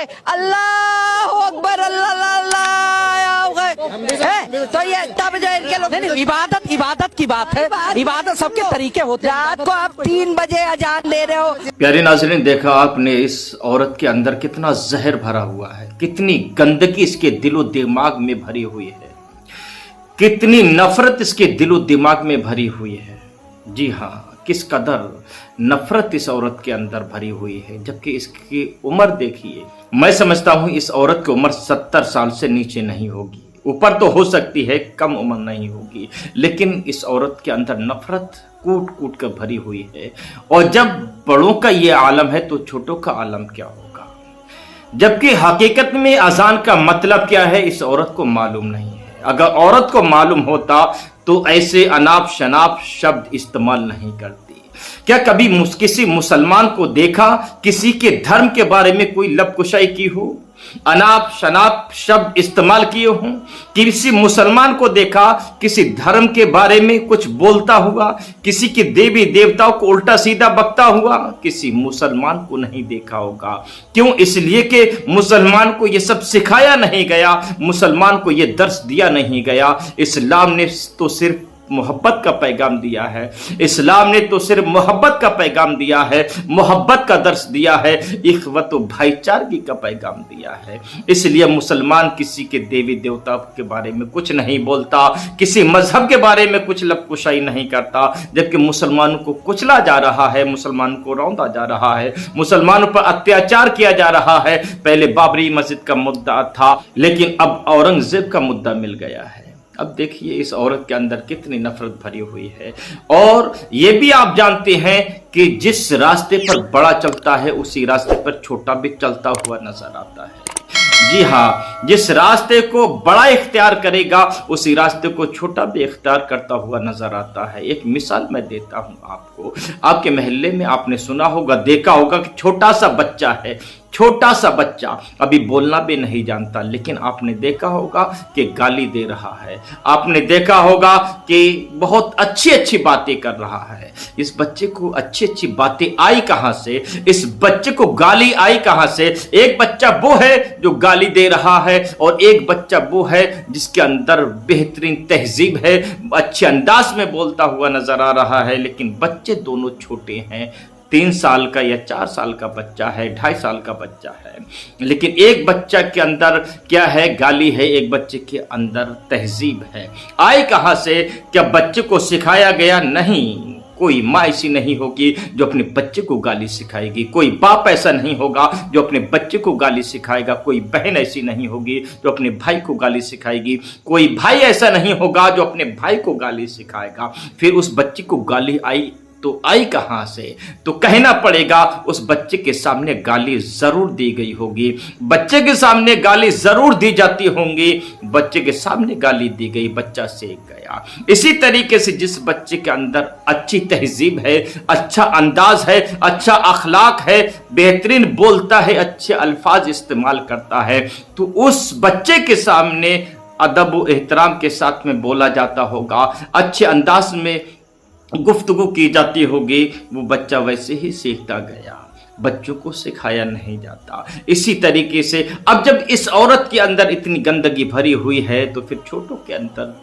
गए, अल्लाह अकबर, अल्लाह। तो ये तब जो इनके लोग इबादत की बात है, इबादत सबके तरीके होते हैं। रात को आप 3 बजे अजान दे रहे हो। प्यारे नाज़रीन, देखा आपने इस औरत के अंदर कितना जहर भरा हुआ है, कितनी गंदगी इसके दिलो दिमाग में भरी हुई है, कितनी नफरत इसके दिलो दिमाग में भरी हुई है। जी हाँ, किस कदर नफरत इस औरत के अंदर भरी हुई है, जबकि इसकी उम्र देखिए। मैं समझता हूं इस औरत की उम्र 70 साल से नीचे नहीं होगी, ऊपर तो हो सकती है, कम उम्र नहीं होगी। लेकिन इस औरत के अंदर नफरत कूट कूट कर भरी हुई है। और जब बड़ों का ये आलम है तो छोटों का आलम क्या होगा। जबकि हकीकत में अजान का मतलब क्या है इस औरत को मालूम नहीं है। अगर औरत को मालूम होता तो ऐसे अनाप शनाप शब्द इस्तेमाल नहीं करती। क्या कभी किसी मुसलमान को देखा किसी के धर्म के बारे में कोई लबकुशाई की हो, अनाप शनाप शब्द इस्तेमाल किए हों? किसी मुसलमान को देखा किसी धर्म के बारे में कुछ बोलता हुआ, किसी के देवी देवताओं को उल्टा सीधा बकता हुआ? किसी मुसलमान को नहीं देखा होगा। क्यों? इसलिए कि मुसलमान को यह सब सिखाया नहीं गया, मुसलमान को यह दर्स दिया नहीं गया। इस्लाम ने तो सिर्फ मोहब्बत का पैगाम दिया है, इस्लाम ने तो सिर्फ मोहब्बत का पैगाम दिया है, मोहब्बत का दर्स दिया है, इख्वत व भाईचारगी का पैगाम दिया है। इसलिए मुसलमान किसी के देवी देवता के बारे में कुछ नहीं बोलता, किसी मजहब के बारे में कुछ लबकुशाई नहीं करता। जबकि मुसलमानों को कुचला जा रहा है, मुसलमानों को रौंदा जा रहा है, मुसलमानों पर अत्याचार किया जा रहा है। पहले बाबरी मस्जिद का मुद्दा था, लेकिन अब औरंगजेब का मुद्दा मिल गया है। अब देखिए इस औरत के अंदर कितनी नफरत भरी हुई है। और ये भी आप जानते हैं कि जिस रास्ते पर बड़ा चलता है उसी रास्ते पर छोटा भी चलता हुआ नजर आता है। जी हाँ, जिस रास्ते को बड़ा इख्तियार करेगा उसी रास्ते को छोटा भी इख्तियार करता हुआ नजर आता है। एक मिसाल मैं देता हूं आपको। आपके मोहल्ले में आपने सुना होगा, देखा होगा कि छोटा सा बच्चा है, छोटा सा बच्चा अभी बोलना भी नहीं जानता, लेकिन आपने देखा होगा कि गाली दे रहा है, आपने देखा होगा कि बहुत अच्छी अच्छी बातें कर रहा है। इस बच्चे को अच्छी अच्छी बातें आई कहां से, इस बच्चे को गाली आई कहां से? एक बच्चा वो है जो गाली दे रहा है और एक बच्चा वो है जिसके अंदर बेहतरीन तहजीब है, अच्छे अंदाज में बोलता हुआ नजर आ रहा है। लेकिन बच्चे दोनों छोटे हैं, 3 साल का या 4 साल का बच्चा है, 2.5 साल का बच्चा है। लेकिन एक बच्चा के अंदर क्या है? गाली है, एक बच्चे के अंदर तहजीब है। आई कहां से? क्या बच्चे को सिखाया गया? नहीं। कोई माँ ऐसी नहीं होगी जो अपने बच्चे को गाली सिखाएगी, कोई बाप ऐसा नहीं होगा जो अपने बच्चे को गाली सिखाएगा, कोई बहन ऐसी नहीं होगी जो अपने भाई को गाली सिखाएगी, कोई भाई ऐसा नहीं होगा जो अपने भाई को गाली सिखाएगा। फिर उस बच्चे को गाली आई तो आई कहां से? तो कहना पड़ेगा उस बच्चे के सामने गाली जरूर दी गई होगी, बच्चे के सामने गाली जरूर दी जाती होंगी, बच्चे के सामने गाली दी गई, बच्चा सीख गया। इसी तरीके से जिस बच्चे के अंदर अच्छी तहजीब है, अच्छा अंदाज है, अच्छा अखलाक है, बेहतरीन बोलता है, अच्छे अल्फाज इस्तेमाल करता है, तो उस बच्चे के सामने अदब व एहतराम के साथ में बोला जाता होगा, अच्छे अंदाज में गुफ्तगू की जाती होगी, वो बच्चा वैसे ही सीखता गया, बच्चों को सिखाया नहीं जाता। इसी तरीके से अब जब इस औरत के अंदर इतनी गंदगी भरी हुई है तो फिर छोटों के अंदर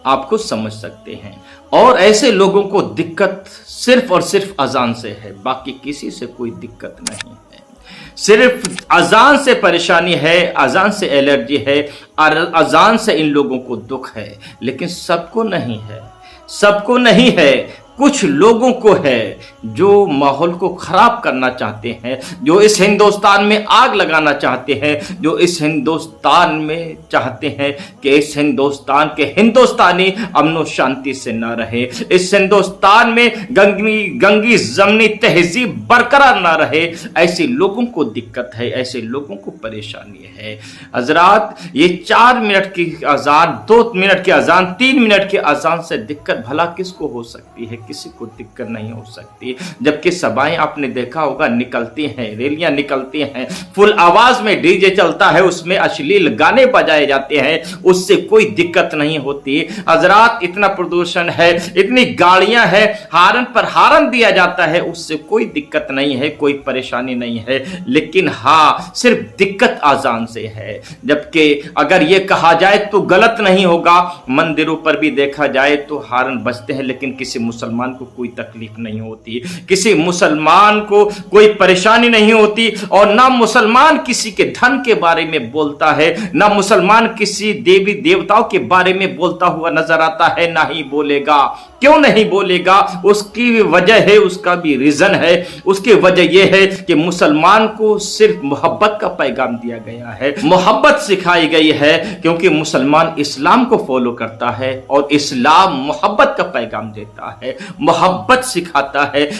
आप खुद समझ सकते हैं। और ऐसे लोगों को दिक्कत सिर्फ और सिर्फ अजान से है, बाकी किसी से कोई दिक्कत नहीं है। सिर्फ अजान से परेशानी है, अजान से एलर्जी है, अजान से इन लोगों को दुख है। लेकिन सबको नहीं है, सबको नहीं है, कुछ लोगों को है जो माहौल को खराब करना चाहते हैं, जो इस हिंदुस्तान में आग लगाना चाहते हैं, जो इस हिंदुस्तान में चाहते हैं कि इस हिंदुस्तान के हिंदुस्तानी अमन शांति से ना रहे, इस हिंदुस्तान में गंगी जमनी तहजीब बरकरार ना रहे। ऐसे लोगों को दिक्कत है, ऐसे लोगों को परेशानी है। हजरात, ये 4 मिनट की अजान, 2 मिनट की अजान, 3 मिनट की अजान से दिक्कत भला किसको हो सकती है? किसी को दिक्कत नहीं हो सकती। होती, जबकि सभाएं आपने देखा होगा निकलती हैं, रैलियां निकलती हैं, फुल आवाज में डीजे चलता है, उसमें अश्लील गाने बजाए जाते हैं, उससे कोई दिक्कत नहीं होती। हजरात, इतना प्रदूषण है, इतनी गाड़ियां हैं, हारन पर हारन दिया जाता है, उससे कोई दिक्कत नहीं है, कोई परेशानी नहीं है। लेकिन हाँ, सिर्फ दिक्कत आजान से है। जबकि अगर यह कहा जाए तो गलत नहीं होगा, मंदिरों पर भी देखा जाए तो हारन बजते हैं, लेकिन किसी मुसलमान को कोई तकलीफ नहीं होती, किसी मुसलमान को कोई परेशानी नहीं होती। और ना मुसलमान किसी के धन के बारे में बोलता है, ना मुसलमान किसी देवी देवताओं के बारे में बोलता हुआ नजर आता है, ना ही बोलेगा। क्यों नहीं बोलेगा? उसकी वजह है, उसका भी रीजन है। उसकी वजह यह है कि मुसलमान को सिर्फ मोहब्बत का पैगाम दिया गया है, मोहब्बत सिखाई गई है, क्योंकि मुसलमान इस्लाम को फॉलो करता है और इस्लाम मोहब्बत का पैगाम देता है, मोहब्बत सिखाता है।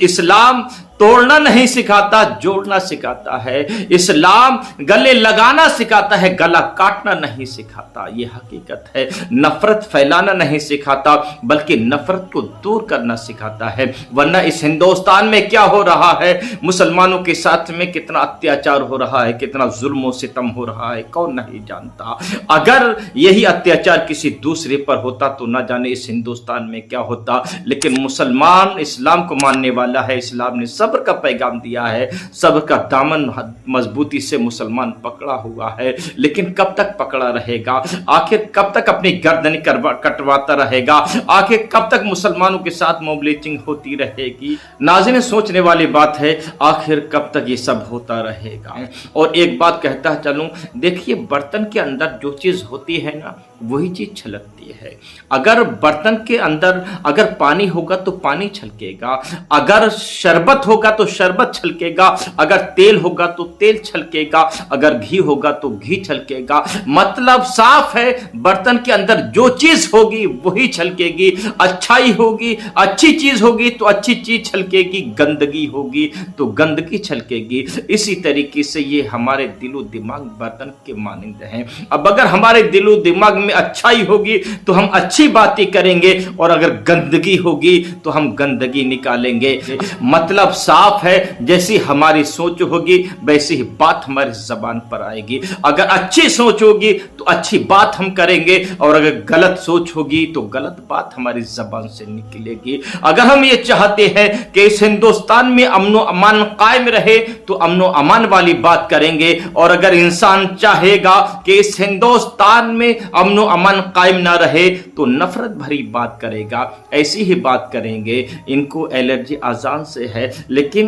इस्लाम तोड़ना नहीं सिखाता, जोड़ना सिखाता है। इस्लाम गले लगाना सिखाता है, गला काटना नहीं सिखाता। यह हकीकत है। नफरत फैलाना नहीं सिखाता, बल्कि नफरत को दूर करना सिखाता है। वरना इस हिंदुस्तान में क्या हो रहा है, मुसलमानों के साथ में कितना अत्याचार हो रहा है, कितना जुल्म सितम हो रहा है, कौन नहीं जानता। अगर यही अत्याचार किसी दूसरे पर होता तो न जाने इस हिंदुस्तान में क्या होता। लेकिन मुसलमान इस्लाम को मानने वाला है, इस्लाम ने सब्र का पैगाम दिया है, सब्र का दामन मजबूती से मुसलमान पकड़ा हुआ है। लेकिन कब तक पकड़ा रहेगा? आखिर कब तक अपनी गर्दन कटवाता रहेगा? आखिर कब तक मुसलमानों के साथ मोबलिचिंग होती रहेगी? नाज़रीन, सोचने वाली बात है, आखिर कब तक ये सब होता रहेगा। और एक बात कहता चलूं, देखिए, बर्तन के अंदर जो चीज होती है ना, वही चीज छलकती है। अगर बर्तन के अंदर अगर पानी होगा तो पानी छलकेगा, अगर शरबत होगा तो शरबत छलकेगा, अगर तेल होगा तो तेल छलकेगा, अगर घी होगा तो घी छलकेगा। मतलब साफ है, बर्तन के अंदर जो चीज होगी वही छलकेगी। अच्छाई होगी, अच्छी चीज होगी तो अच्छी चीज छलकेगी, गंदगी होगी तो गंदगी छलकेगी। इसी तरीके से ये हमारे दिलो दिमाग बर्तन के मानिंद हैं। अब अगर हमारे दिलो दिमाग में अच्छाई होगी तो हम अच्छी बातें करेंगे, और अगर गंदगी होगी तो हम गंदगी निकालेंगे। मतलब साफ है, जैसी हमारी सोच होगी वैसी ही बात हमारी जबान पर आएगी। अगर अच्छी सोच होगी तो अच्छी बात हम करेंगे, और अगर गलत सोच होगी तो गलत बात हमारी जबान से निकलेगी। अगर हम ये चाहते हैं कि इस हिंदुस्तान में अमनो अमान कायम रहे तो अमनो अमान वाली बात करेंगे, और अगर इंसान चाहेगा कि इस हिंदुस्तान में अमनो अमान कायम ना रहे तो नफरत भरी बात करेगा, ऐसी ही बात करेंगे। इनको एलर्जी अजान से है, लेकिन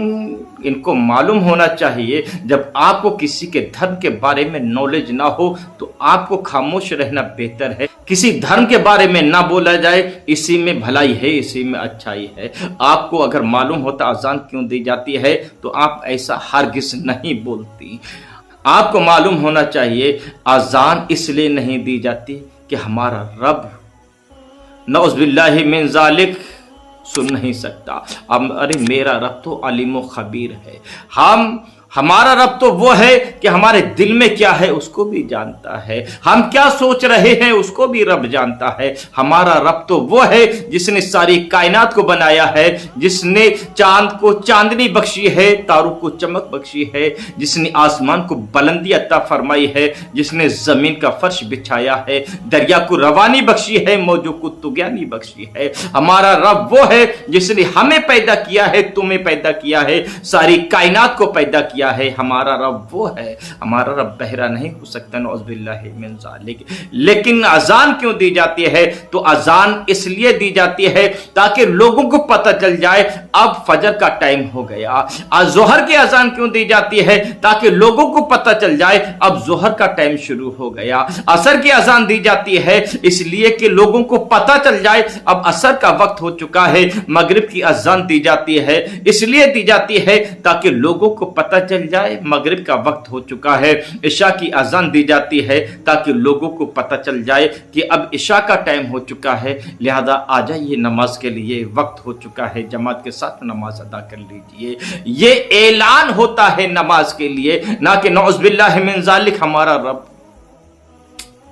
इनको मालूम होना चाहिए, जब आपको किसी के धर्म के बारे में नॉलेज ना हो तो आपको खामोश रहना बेहतर है। किसी धर्म के बारे में ना बोला जाए, इसी में भलाई है, इसी में अच्छाई है। आपको अगर मालूम होता अजान क्यों दी जाती है तो आप ऐसा हरगिज नहीं बोलती। आपको मालूम होना चाहिए अजान इसलिए नहीं दी जाती कि हमारा रब नौज़ुबिल्लाहि मिन ज़ालिक सुन नहीं सकता। अब अरे मेरा रब तो अलीम खबीर है। हमारा रब तो वो है कि हमारे दिल में क्या है उसको भी जानता है, हम क्या सोच रहे हैं उसको भी रब जानता है। हमारा रब तो वो है जिसने सारी कायनात को बनाया है, जिसने चांद को चांदनी बख्शी है, तारों को चमक बख्शी है, जिसने आसमान को बुलंदी अता फरमाई है, जिसने जमीन का फर्श बिछाया है, दरिया को रवानी बख्शी है, मौजों को तुगयानी बख्शी है। हमारा रब वो है जिसने हमें पैदा किया है, तुम्हें पैदा किया है, सारी कायनात को पैदा किया है। हमारा रब वो है। हमारा रब बहरा नहीं हो सकता, नौज़ुबिल्लाहि मिन ज़ालिक। लेकिन अजान क्यों दी जाती है? तो अजान इसलिए दी जाती है ताकि लोगों को पता चल जाए अब फजर का टाइम हो गया। जोहर की अजान क्यों दी जाती है? ताकि लोगों को पता चल जाए अब जोहर का टाइम शुरू हो गया। असर की अजान दी जाती है इसलिए कि लोगों को पता चल जाए अब असर का वक्त हो चुका है। मगरिब की अजान दी जाती है इसलिए दी जाती है ताकि लोगों को पता चल जाए मगरिब का वक्त हो चुका है। इशा की अजान दी जाती है ताकि लोगों को पता चल जाए कि अब इशा का टाइम हो चुका है, लिहाजा आ जाइए नमाज के लिए, वक्त हो चुका है, जमात के साथ नमाज अदा कर लीजिए। ये ऐलान होता है नमाज के लिए, ना कि नौज़ुबिल्लाहि मिन ज़ालिक हमारा रब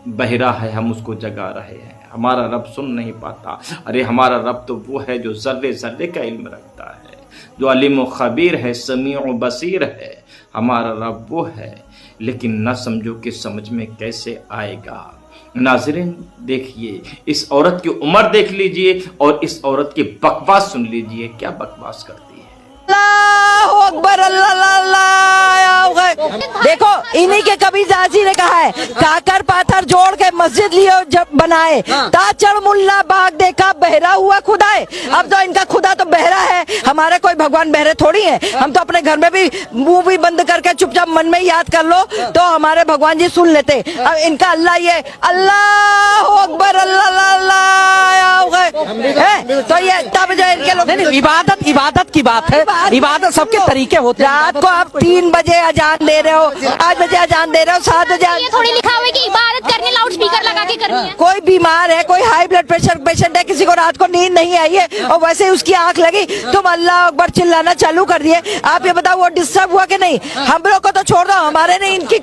बहरा है, हम उसको जगा रहे हैं, हमारा रब सुन नहीं पाता। अरे हमारा रब तो वो है जो जर्रे जर्रे का इल्म रखता है। जो अलीम व खबीर है, समीउ व बसीर है। हमारा रब वो है, लेकिन न समझो कि समझ में कैसे आएगा। नाज़रीन देखिए, इस औरत की उम्र देख लीजिए और इस औरत की बकवास सुन लीजिए, क्या बकवास करती है। अल्लाहु अकबर, अल्लाह। देखो, इन्हीं के कबीर दासी ने कहा है, काकर पाथर जोड़ के मस्जिद लियो जब बनाए, ताचड़ मुल्ला बाग देखा बहरा हुआ खुदाए। अब तो इनका खुदा तो बहरा है, हमारे कोई भगवान बहरे थोड़ी है। हम तो अपने घर में भी मुंह भी बंद करके चुपचाप मन में याद कर लो तो हमारे भगवान जी सुन लेते। अब इनका अल्लाह ये अल्लाहु अकबर, अल्लाह। तो ये तब जो इनके लोग इबादत इबादत की बात है, इबादत सबके तरीके होते हैं। रात को आप 3 बजे अजान दे रहे हो, 5 बजे अजान दे रहे हो, 7 बजे ये थोड़ी लिखा हुआ है कि इबादत करने लाउड स्पीकर लगा के करनी है। कोई बीमार है, कोई हाई ब्लड प्रेशर पेशेंट है, किसी को रात को नींद नहीं आई है और वैसे ही उसकी आंख लगी, तुम अल्लाह अकबर चिल्लाना चालू कर दिए। आप ये बताओ वो डिस्टर्ब हुआ कि नहीं? हम लोग को तो छोड़ दो, हमारे नहीं इनकी।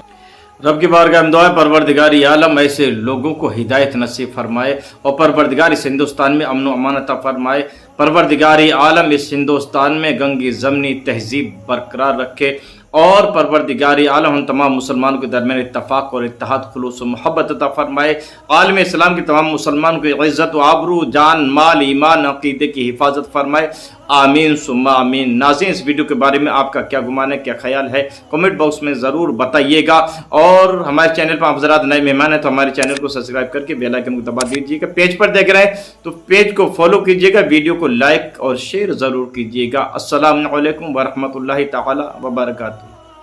रब की बारगाह में दुआ है, परवरदिगार आलम ऐसे लोगों को हिदायत नसीब फरमाए और परवरदिगार इस हिंदुस्तान में अमन व अमान अता फरमाए। परवरदिगार आलम इस हिंदुस्तान में गंगी जमनी तहजीब बरकरार रखे और परवरदिगार आलम हम तमाम मुसलमानों के दरमियान इत्तफाक और इत्तेहाद, खुलूस और मोहब्बत अता फरमाए। आलम इस्लाम के तमाम मुसलमानों को इज़्ज़त व आबरू, जान माल ईमान अक़ीदे की हिफाजत फरमाए। आमीन सुम्मा आमीन। नाज़रीन, इस वीडियो के बारे में आपका क्या गुमान है, क्या ख्याल है, कमेंट बॉक्स में ज़रूर बताइएगा। और हमारे चैनल पर आप हज़रात नए मेहमान हैं तो हमारे चैनल को सब्सक्राइब करके बेल आइकन को दबा दीजिएगा। पेज पर देख रहे हैं तो पेज को फॉलो कीजिएगा, वीडियो को लाइक और शेयर ज़रूर कीजिएगा। अस्सलामु अलैकुम व रहमतुल्लाहि तआला व बरकातुहू।